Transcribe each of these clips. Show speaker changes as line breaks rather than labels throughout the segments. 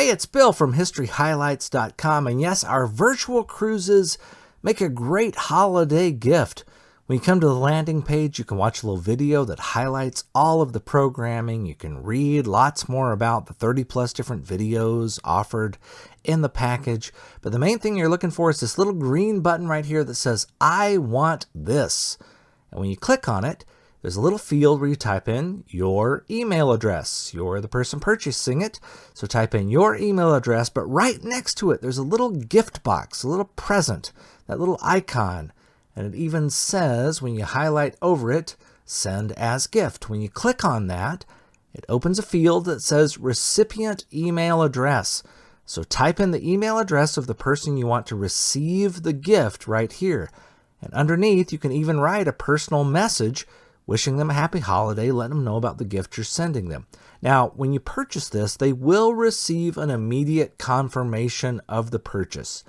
Hey, it's Bill from HistoryHighlights.com, and yes, our virtual cruises make a great holiday gift. When you come to the landing page, you can watch a little video that highlights all of the programming. You can read lots more about the 30-plus different videos offered in the package. But the main thing you're looking for is this little green button right here that says, I want this. And when you click on it, there's a little field where you type in your email address. You're the person purchasing it, so type in your email address, but right next to it, there's a little gift box, a little present, that little icon. And it even says, when you highlight over it, send as gift. When you click on that, it opens a field that says recipient email address. So type in the email address of the person you want to receive the gift right here. And underneath, you can even write a personal message wishing them a happy holiday, letting them know about the gift you're sending them. Now, when you purchase this, they will receive an immediate confirmation of the purchase.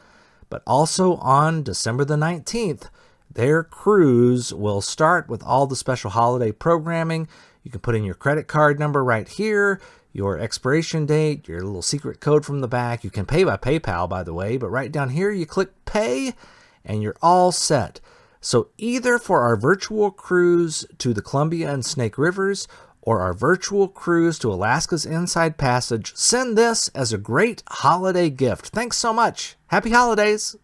But also on December the 19th, their cruise will start with all the special holiday programming. You can put in your credit card number right here, your expiration date, your little secret code from the back. You can pay by PayPal, by the way, but right down here, you click pay, and you're all set. So either for our virtual cruise to the Columbia and Snake Rivers or our virtual cruise to Alaska's Inside Passage, send this as a great holiday gift. Thanks so much. Happy holidays.